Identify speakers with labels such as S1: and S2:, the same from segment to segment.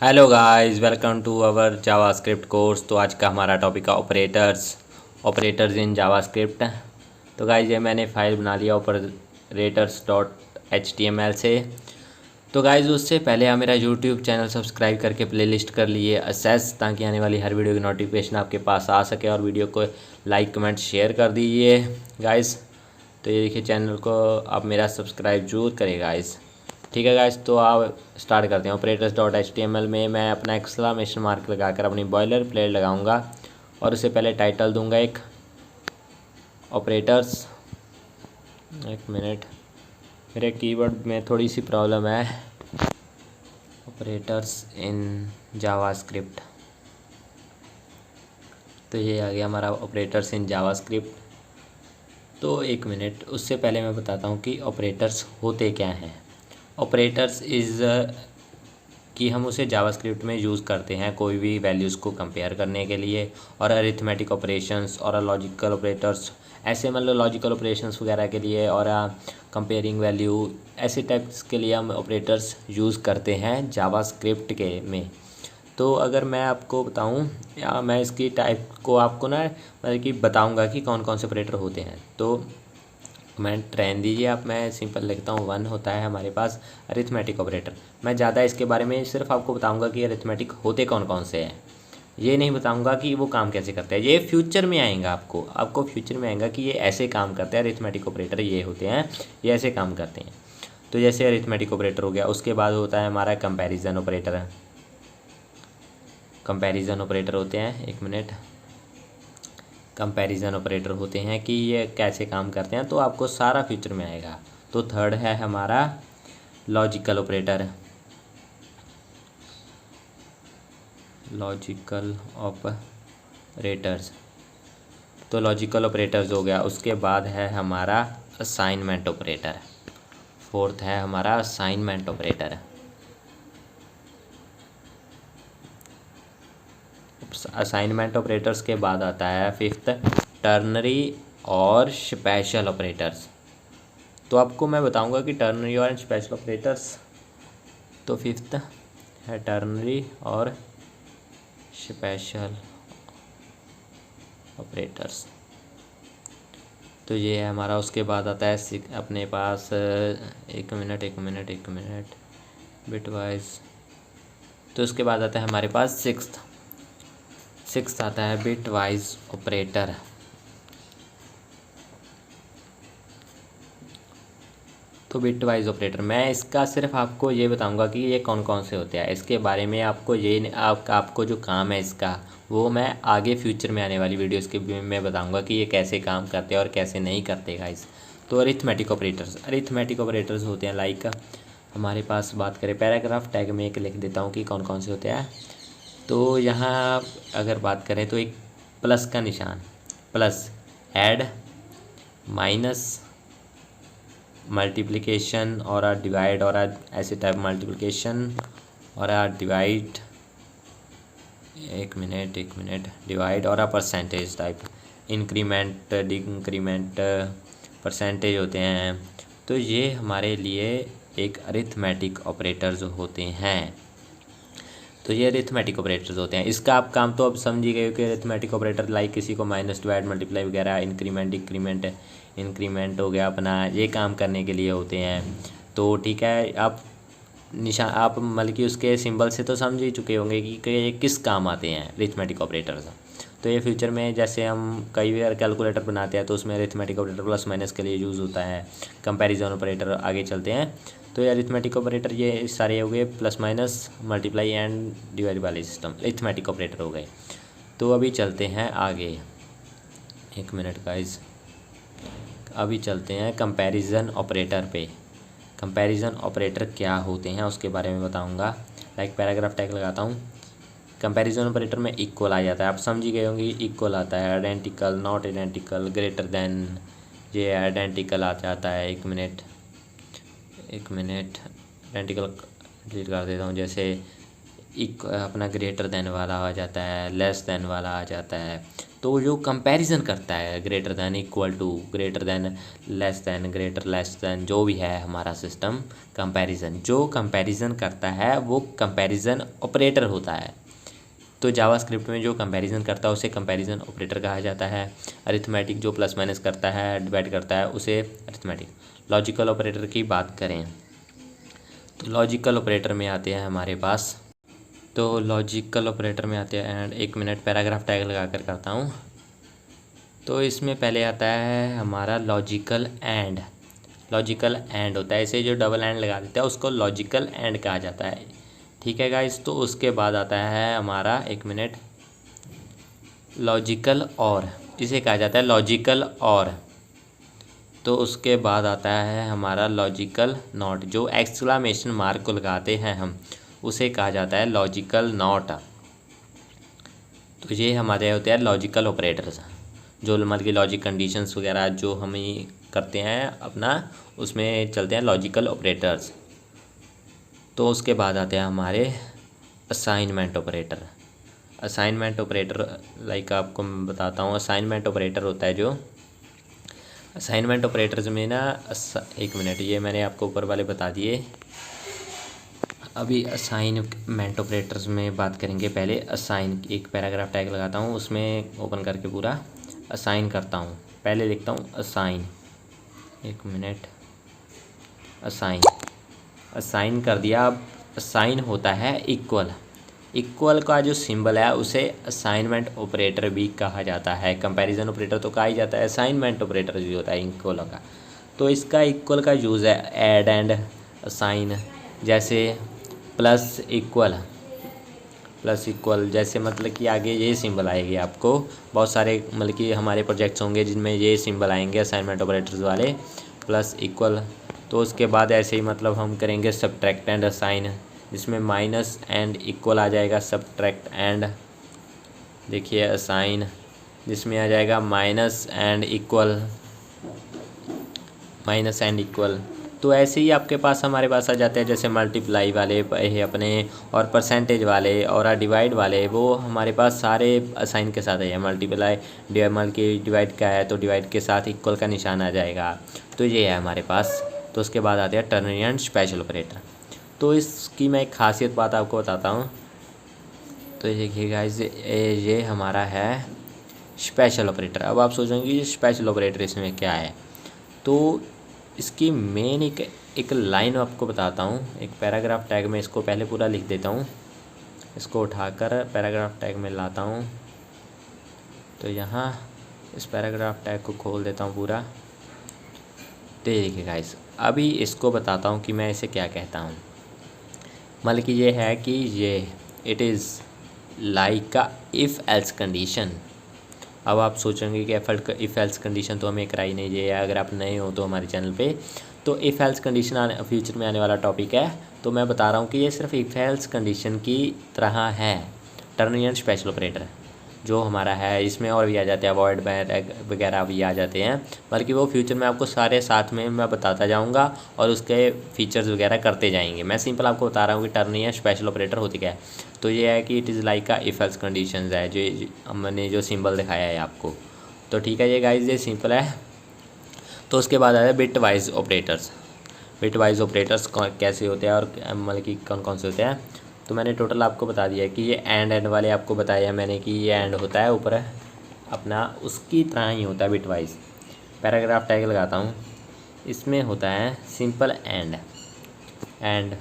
S1: Hello guys, welcome to our JavaScript course. तो आज का हमारा टॉपिक है ऑपरेटर्स इन जावास्क्रिप्ट। तो गाइस ये मैंने फ़ाइल बना लिया operators.html से। तो गाइस उससे पहले आप मेरा यूट्यूब चैनल सब्सक्राइब करके प्लेलिस्ट कर लिए असेस, ताकि आने वाली हर वीडियो की नोटिफिकेशन आपके पास आ सके। और वीडियो को लाइक कमेंट शेयर कर दीजिए गाइस। तो ये देखिए, चैनल को आप मेरा सब्सक्राइब जरूर करें गाइस। ठीक है गाइस, तो आप स्टार्ट करते हैं। operators.html में मैं अपना एक्सक्लेमेशन मार्क लगाकर अपनी बॉयलर प्लेट लगाऊंगा और उससे पहले टाइटल दूंगा एक ऑपरेटर्स। एक मिनट, मेरे कीवर्ड में थोड़ी सी प्रॉब्लम है। ऑपरेटर्स इन जावास्क्रिप्ट, तो ये आ गया हमारा ऑपरेटर्स इन जावास्क्रिप्ट। तो एक मिनट, उससे पहले मैं बताता हूँ कि ऑपरेटर्स होते क्या हैं। ऑपरेटर्स इज़ कि हम उसे जावास्क्रिप्ट में यूज़ करते हैं कोई भी वैल्यूज़ को कंपेयर करने के लिए, और अरिथमेटिक ऑपरेशंस और लॉजिकल ऑपरेटर्स, ऐसे मतलब लॉजिकल ऑपरेशंस वगैरह के लिए, और कंपेयरिंग वैल्यू, ऐसे टाइप्स के लिए हम ऑपरेटर्स यूज़ करते हैं जावास्क्रिप्ट के में। तो अगर मैं आपको बताऊं, या मैं इसकी टाइप को आपको ना मतलब कि बताऊंगा कि कौन कौन से ऑपरेटर होते हैं। तो मैं ट्रेन दीजिए आप, मैं सिंपल लिखता हूँ। वन होता है हमारे पास अरिथमेटिक ऑपरेटर। मैं ज़्यादा इसके बारे में सिर्फ आपको बताऊंगा कि अरिथमेटिक होते कौन कौन से हैं, ये नहीं बताऊंगा कि वो काम कैसे करते हैं। ये फ्यूचर में आएगा, आपको फ्यूचर में आएगा कि ये ऐसे काम करते हैं। अरिथमेटिक ऑपरेटर ये होते हैं, ये ऐसे काम करते हैं। तो जैसे अरिथमेटिक ऑपरेटर हो गया, उसके बाद होता है हमारा कंपैरिजन ऑपरेटर। कंपैरिजन ऑपरेटर होते हैं, एक मिनट, कंपैरिजन ऑपरेटर होते हैं कि ये कैसे काम करते हैं, तो आपको सारा फ्यूचर में आएगा। तो थर्ड है हमारा लॉजिकल ऑपरेटर। लॉजिकल ऑपरेटर्स, तो लॉजिकल ऑपरेटर्स हो गया। उसके बाद है हमारा असाइनमेंट ऑपरेटर। फोर्थ है हमारा असाइनमेंट ऑपरेटर। असाइनमेंट ऑपरेटर्स के बाद आता है फिफ्थ टर्नरी और स्पेशल ऑपरेटर्स। तो आपको मैं बताऊंगा कि टर्नरी और स्पेशल ऑपरेटर्स। तो फिफ्थ है टर्नरी और स्पेशल ऑपरेटर्स, तो ये है हमारा। उसके बाद आता है अपने पास, एक मिनट बिटवाइज। तो उसके बाद आता है हमारे पास सिक्स्थ आता है बिटवाइज ऑपरेटर। तो बिटवाइज ऑपरेटर, मैं इसका सिर्फ आपको ये बताऊंगा कि ये कौन कौन से होते हैं। इसके बारे में आपको ये आपको जो काम है इसका, वो मैं आगे फ्यूचर में आने वाली वीडियोस के में बताऊंगा कि ये कैसे काम करते हैं और कैसे नहीं करते गाइस। तो अरिथमेटिक ऑपरेटर्स होते हैं लाइक, हमारे पास बात करें पैराग्राफ टैग में एक लिख देता हूँ कि कौन कौन से होते हैं। तो यहाँ अगर बात करें तो एक प्लस का निशान, प्लस, ऐड, माइनस, मल्टीप्लिकेशन और डिवाइड, और ऐसे टाइप मल्टीप्लिकेशन और डिवाइड, एक मिनट डिवाइड और percentage type, increment, decrement, percentage होते हैं। तो ये हमारे लिए एक अरिथमेटिक ऑपरेटर्स होते हैं। तो ये अरिथमेटिक ऑपरेटर्स होते हैं। इसका आप काम तो अब समझ ही गए हो कि अरिथमेटिक ऑपरेटर लाइक किसी को माइनस, डिवाइड, मल्टीप्लाई वगैरह, इंक्रीमेंट, डिक्रीमेंट, इंक्रीमेंट हो गया अपना, ये काम करने के लिए होते हैं। तो ठीक है, आप निशान, आप मतलब कि उसके सिंबल से तो समझ ही चुके होंगे कि ये किस काम आते हैं अरिथमेटिक ऑपरेटर्स। तो ये फ्यूचर में जैसे हम कई बार कैलकुलेटर बनाते हैं तो उसमें अरिथमेटिक ऑपरेटर प्लस माइनस के लिए यूज़ होता है। कंपैरिजन ऑपरेटर आगे चलते हैं। तो ये अरिथमेटिक ऑपरेटर ये सारे हो गए, plus minus, multiply and divide वाले सिस्टम अरिथमेटिक ऑपरेटर हो गए। तो अभी चलते हैं आगे, एक मिनट गाइस, अभी चलते हैं कंपैरिजन ऑपरेटर पे। कंपैरिजन ऑपरेटर क्या होते हैं उसके बारे में बताऊंगा। लाइक पैराग्राफ टैग लगाता हूँ। कंपैरिजन ऑपरेटर में इक्वल आ जाता है, आप समझ ही गए होंगे। इक्वल आता है, identical, not identical, greater than, ये आइडेंटिकल आ जाता है। एक मिनट आइडेंटिकल डिलीट कर देता हूँ। जैसे अपना ग्रेटर देन वाला आ जाता है, लेस देन वाला आ जाता है। तो जो कंपैरिजन करता है greater than, equal to, greater than, less than, greater less than, जो भी है हमारा सिस्टम कंपैरिजन, जो कंपैरिजन करता है वो कंपैरिजन ऑपरेटर होता है। तो जावास्क्रिप्ट में जो कंपैरिजन करता है उसे कंपैरिजन ऑपरेटर कहा जाता है। अरिथमेटिक जो प्लस माइनस करता है, डिवाइड करता है, उसे अरिथमेटिक। लॉजिकल ऑपरेटर की बात करें तो लॉजिकल ऑपरेटर में आते हैं हमारे पास, तो लॉजिकल ऑपरेटर में आते हैं, एंड एक मिनट पैराग्राफ टैग लगा कर करता हूँ। तो इसमें पहले आता है हमारा लॉजिकल एंड। लॉजिकल एंड होता है, इसे जो डबल एंड लगा देता है उसको लॉजिकल एंड कहा जाता है। ठीक है गाइस। तो उसके बाद आता है हमारा, एक मिनट, लॉजिकल और, इसे कहा जाता है लॉजिकल और। तो उसके बाद आता है हमारा लॉजिकल नॉट, जो एक्सक्लामेशन मार्क को लगाते हैं हम, उसे कहा जाता है लॉजिकल नॉट। तो ये हमारे होते हैं लॉजिकल ऑपरेटर्स, जो मतलब कि लॉजिक कंडीशंस वगैरह जो हम करते हैं अपना, उसमें चलते हैं लॉजिकल ऑपरेटर्स। तो उसके बाद आते हैं हमारे assignment operator. Assignment operator like आपको मैं बताता हूँ, असाइनमेंट ऑपरेटर होता है जो, असाइनमेंट ऑपरेटर्स में ना, एक मिनट, ये मैंने आपको ऊपर वाले बता दिए। अभी असाइनमेंट ऑपरेटर्स में बात करेंगे। पहले असाइन, एक पैराग्राफ टैग लगाता हूँ, उसमें ओपन करके पूरा असाइन करता हूँ। पहले लिखता हूँ असाइन, एक मिनट, असाइन, असाइन कर दिया। अब असाइन होता है इक्वल। इक्वल का जो सिंबल है उसे असाइनमेंट ऑपरेटर भी कहा जाता है। कंपैरिजन ऑपरेटर तो कहा ही जाता है, असाइनमेंट ऑपरेटर भी होता है इक्वल का। तो इसका इक्वल का यूज़ है ऐड एंड असाइन, जैसे प्लस इक्वल, प्लस इक्वल, जैसे मतलब कि आगे ये सिंबल आएगी आपको, बहुत सारे मतलब कि हमारे प्रोजेक्ट्स होंगे जिनमें ये सिंबल आएंगे असाइनमेंट ऑपरेटर्स वाले, प्लस इक्वल। तो उसके बाद ऐसे ही मतलब हम करेंगे सब्ट्रैक्ट एंड असाइन, जिसमें माइनस एंड इक्वल आ जाएगा, सब्ट्रैक्ट एंड, देखिए असाइन, जिसमें आ जाएगा minus and equal, minus and equal. तो ऐसे ही आपके पास हमारे पास आ जाते हैं जैसे मल्टीप्लाई वाले अपने, और परसेंटेज वाले और डिवाइड वाले, वो हमारे पास सारे असाइन के साथ है। मल्टीप्लाई डिवाइड की डिवाइड का है तो डिवाइड के साथ इक्वल का निशान आ जाएगा। तो ये है हमारे पास। तो उसके बाद आते हैं टर्नरी एंड स्पेशल ऑपरेटर। तो इसकी मैं एक खासियत बात आपको बताता हूँ। तो देखिएगा ये हमारा है स्पेशल ऑपरेटर। अब आप सोचेंगे ये स्पेशल ऑपरेटर इसमें क्या है, तो इसकी मेन एक लाइन आपको बताता हूँ। एक पैराग्राफ टैग में इसको पहले पूरा लिख देता हूँ, इसको उठाकर पैराग्राफ टैग में लाता हूँ। तो यहाँ इस पैराग्राफ टैग को खोल देता हूँ पूरा। तो देखिए गाइस, अभी इसको बताता हूँ कि मैं इसे क्या कहता हूँ। मतलब कि ये है कि ये it is like a if else condition. अब आप सोचेंगे कि इफ़ एल्स कंडीशन तो हमें कराई नहीं है। अगर आप नए हो तो हमारे चैनल पे, तो इफ़ एल्स कंडीशन फ्यूचर में आने वाला टॉपिक है। तो मैं बता रहा हूँ कि ये सिर्फ इफ़ एल्स कंडीशन की तरह है। टर्नरी एंड स्पेशल ऑपरेटर जो हमारा है, इसमें और भी आ जाते हैं, अवॉइड वगैरह भी आ जाते हैं। बल्कि वो फ्यूचर में आपको सारे साथ में मैं बताता जाऊँगा और उसके फीचर्स वगैरह करते जाएंगे। मैं सिंपल आपको बता रहा हूँ कि टर्नरी एंड स्पेशल ऑपरेटर होती क्या है। तो ये है कि इट इज़ लाइक का इफ़ एल्स कंडीशंस है, जो मैंने जो सिंबल दिखाया है आपको। तो ठीक है ये गाइस, ये सिंपल है। तो उसके बाद आया bit wise operators. Bit wise operators कैसे होते हैं और मतलब कि कौन कौन से होते हैं। तो मैंने टोटल आपको बता दिया है कि ये एंड वाले आपको बताया मैंने कि ये एंड होता है ऊपर अपना, उसकी तरह ही होता है बिट वाइज। पैराग्राफ टैग लगाता हूँ, इसमें होता है सिंपल एंड, एंड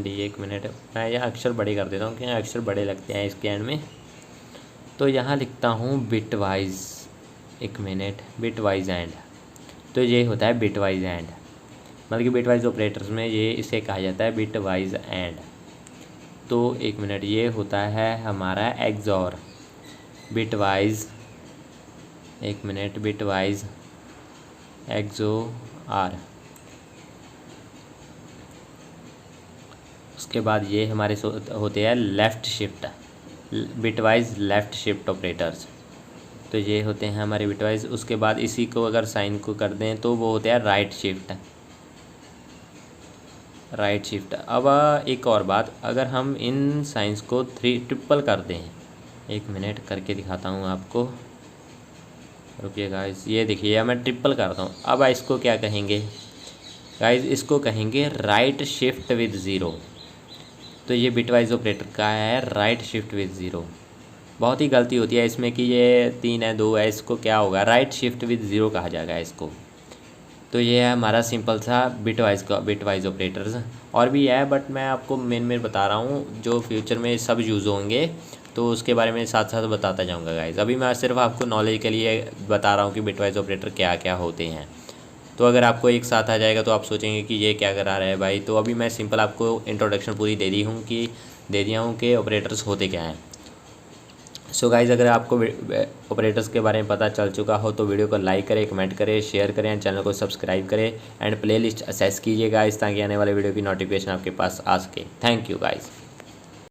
S1: एक मिनट, मैं यहाँ अक्षर बड़े कर देता हूँ क्योंकि अक्षर बड़े लगते हैं इसके एंड में। तो यहाँ लिखता हूँ बिट वाइज, एक मिनट, बिट वाइज एंड। तो ये होता है बिट वाइज एंड, मतलब कि बिट वाइज ऑपरेटर्स में ये इसे कहा जाता है बिट वाइज एंड। तो एक मिनट, ये होता है हमारा एक्सॉर, बिट वाइज, एक मिनट, बिट वाइज एक्सओआर। उसके बाद ये हमारे होते हैं left shift, bit wise left shift operators. तो ये होते हैं हमारे बिट वाइज। उसके बाद इसी को अगर साइन को कर दें तो वो होते हैं राइट शिफ्ट, राइट शिफ्ट। अब एक और बात, अगर हम इन साइंस को ट्रिपल कर दें 1 मिनट करके दिखाता हूँ आपको, रुकिए गाइस। ये देखिए मैं ट्रिपल करता हूँ। अब इसको क्या कहेंगे गाइस, इसको कहेंगे राइट शिफ्ट विद ज़ीरो। तो ये बिटवाइज ऑपरेटर का है राइट शिफ्ट विद ज़ीरो। बहुत ही गलती होती है इसमें कि ये 3 है 2 है, इसको क्या होगा राइट शिफ्ट विद ज़ीरो कहा जाएगा इसको। तो ये है हमारा सिंपल सा बिटवाइज ऑपरेटर्स। और भी है बट मैं आपको मेन बता रहा हूँ, जो फ्यूचर में सब यूज़ होंगे तो उसके बारे में साथ साथ बताता जाऊँगा गाइज। अभी मैं सिर्फ आपको नॉलेज के लिए बता रहा हूँ कि बिटवाइज ऑपरेटर क्या क्या होते हैं। तो अगर आपको एक साथ आ जाएगा तो आप सोचेंगे कि ये क्या करा रहा है भाई। तो अभी मैं सिंपल आपको इंट्रोडक्शन पूरी दे दिया हूँ कि ऑपरेटर्स होते क्या हैं। सो गाइज़, अगर आपको ऑपरेटर्स के बारे में पता चल चुका हो तो वीडियो को लाइक करें, कमेंट करें, शेयर करें एंड चैनल को सब्सक्राइब करें एंड प्लेलिस्ट असेस कीजिए गाइज़, ताकि आने वाले वीडियो की नोटिफिकेशन आपके पास आ सके। Thank you guys.